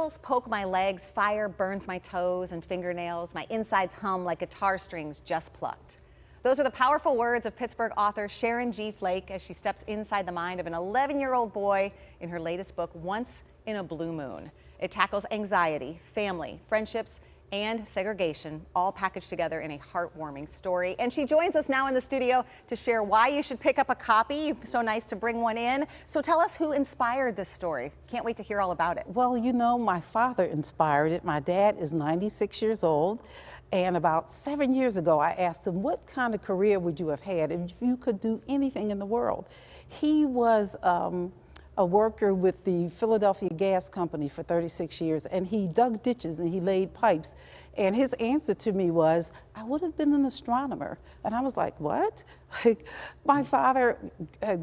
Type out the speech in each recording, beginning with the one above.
Nails poke my legs, fire burns my toes and fingernails, my insides hum like guitar strings just plucked. Those are the powerful words of Pittsburgh author Sharon G. Flake as she steps inside the mind of an 11-year-old boy in her latest book, Once in a Blue Moon. It tackles anxiety, family, friendships, and segregation, all packaged together in a heartwarming story. And she joins us now in the studio to share why you should pick up a copy. So nice to bring one in. So tell us who inspired this story. Can't wait to hear all about it. Well, you know, my father inspired it. My dad is 96 years old. And about 7 years ago, I asked him, what kind of career would you have had if you could do anything in the world? He was a worker with the Philadelphia Gas Company for 36 years, and he dug ditches and he laid pipes. And his answer to me was, I would have been an astronomer. And I was like, what? Like, my father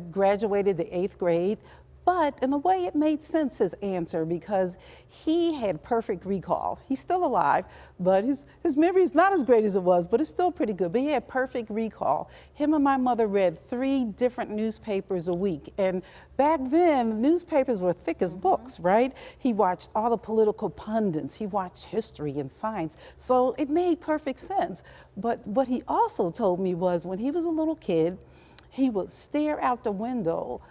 graduated the 8th grade, but in a way it made sense, his answer, because he had perfect recall. He's still alive, but his memory is not as great as it was, but it's still pretty good. But he had perfect recall. Him and my mother read 3 different newspapers a week. And back then, newspapers were thick as books, right? He watched all the political pundits. He watched history and science. So it made perfect sense. But what he also told me was when he was a little kid, he would stare out the window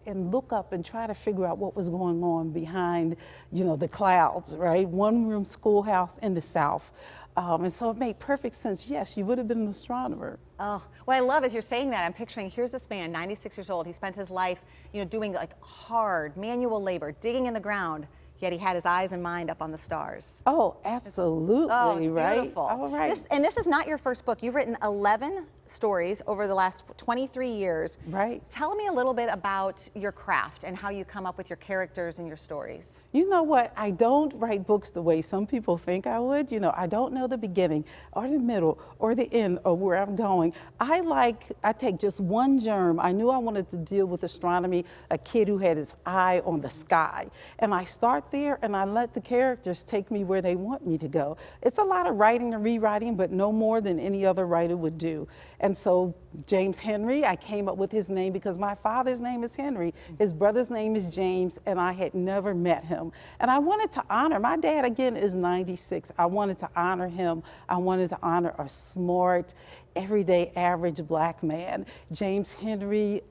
and look up and try to figure out what was going on behind, you know, the clouds, right? One-room schoolhouse in the South. And so it made perfect sense. Yes, you would have been an astronomer. Oh, what I love is you're saying that. I'm picturing, here's this man, 96 years old. He spent his life, you know, doing like hard manual labor, digging in the ground. Yet he had his eyes and mind up on the stars. Oh, absolutely, it's right? Beautiful. All right. This is not your first book. You've written 11 stories over the last 23 years. Right. Tell me a little bit about your craft and how you come up with your characters and your stories. You know what? I don't write books the way some people think I would. You know, I don't know the beginning or the middle or the end or where I'm going. I take just one germ. I knew I wanted to deal with astronomy, a kid who had his eye on the sky. And I start there and I let the characters take me where they want me to go. It's a lot of writing and rewriting, but no more than any other writer would do. And so James Henry, I came up with his name because my father's name is Henry. His brother's name is James, and I had never met him. And I wanted to honor, my dad again is 96. I wanted to honor him. I wanted to honor a smart, everyday, average black man. James Henry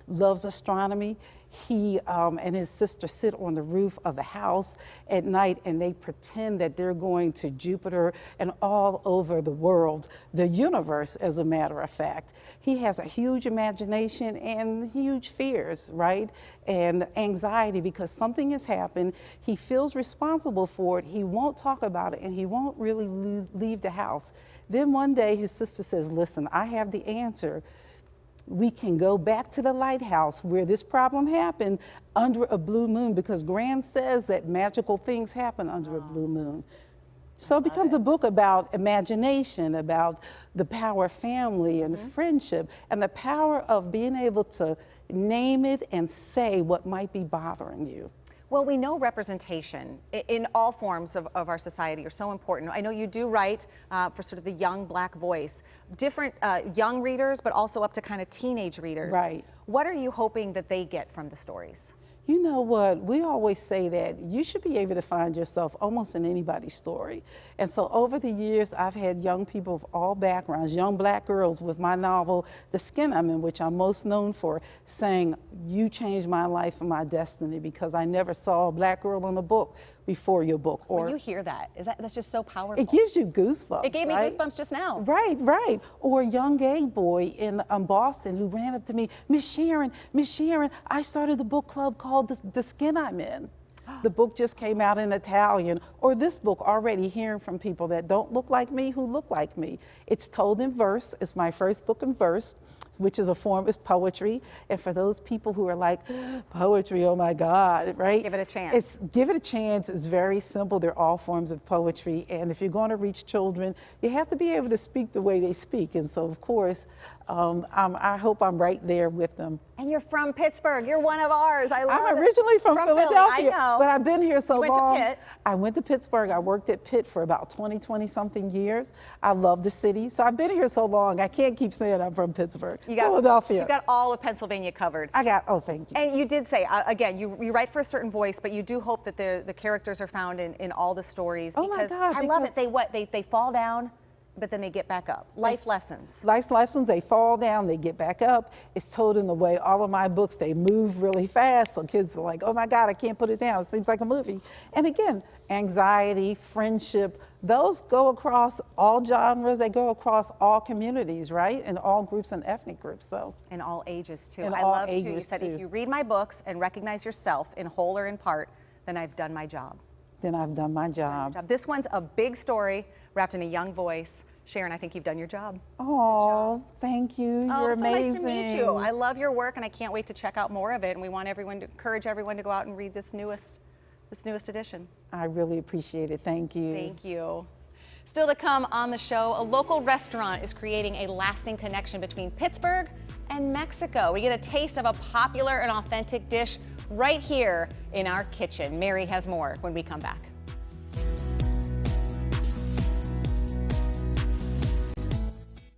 loves astronomy. He and his sister sit on the roof of the house at night and they pretend that they're going to Jupiter and all over the world, the universe, as a matter of fact. He has a huge imagination and huge fears, right? And anxiety because something has happened. He feels responsible for it. He won't talk about it and he won't really leave the house. Then one day his sister says, listen, I have the answer. We can go back to the lighthouse where this problem happened under a blue moon because Gran says that magical things happen under a blue moon. So it becomes a book about imagination, about the power of family and friendship and the power of being able to name it and say what might be bothering you. Well, we know representation in all forms of our society are so important. I know you do write for sort of the young black voice, different young readers, but also up to kind of teenage readers. Right. What are you hoping that they get from the stories? You know what, we always say that you should be able to find yourself almost in anybody's story. And so over the years, I've had young people of all backgrounds, young black girls with my novel, The Skin I'm In, which I'm most known for, saying, you changed my life and my destiny because I never saw a black girl in a book before your book. Or when you hear that, that's just so powerful. It gives you goosebumps. It gave me right? goosebumps just now. Right, right. Or a young gay boy in Boston who ran up to me, Miss Sharon, I started a book club called The Skin I'm In. The book just came out in Italian. Or this book, already hearing from people that don't look like me, who look like me. It's told in verse. It's my first book in verse, which is a form of poetry. And for those people who are like, poetry, oh my God, right? Give it a chance. Give it a chance. It's very simple. They're all forms of poetry. And if you're going to reach children, you have to be able to speak the way they speak. And so, of course, I hope I'm right there with them. And you're from Pittsburgh. You're one of ours. I love it. I'm originally from Philadelphia, Philly, I know. but I've been here so long. You went to Pitt. I went to Pittsburgh. I worked at Pitt for about 20 something years. I love the city. So I've been here so long, I can't keep saying I'm from Pittsburgh. Philadelphia. You got all of Pennsylvania covered. Oh, thank you. And you did say, again, you write for a certain voice, but you do hope that the characters are found in all the stories. Oh my God, I love it. They fall down, but then they get back up. Life lessons. Life lessons, they fall down, they get back up. It's told in the way, all of my books, they move really fast. So kids are like, oh my God, I can't put it down. It seems like a movie. And again, anxiety, friendship, those go across all genres. They go across all communities, right? And all groups and ethnic groups, so. In all ages too. In I all love too, you ages, said too. if you read my books and recognize yourself in whole or in part, then I've done my job. Then I've done my job. This one's a big story wrapped in a young voice. Sharon, I think you've done your job. Oh, thank you. You're so amazing. Nice to meet you. I love your work, and I can't wait to check out more of it. And we want everyone to encourage everyone to go out and read this newest edition. I really appreciate it. Thank you. Thank you. Still to come on the show, a local restaurant is creating a lasting connection between Pittsburgh and Mexico. We get a taste of a popular and authentic dish right here in our kitchen. Mary has more when we come back.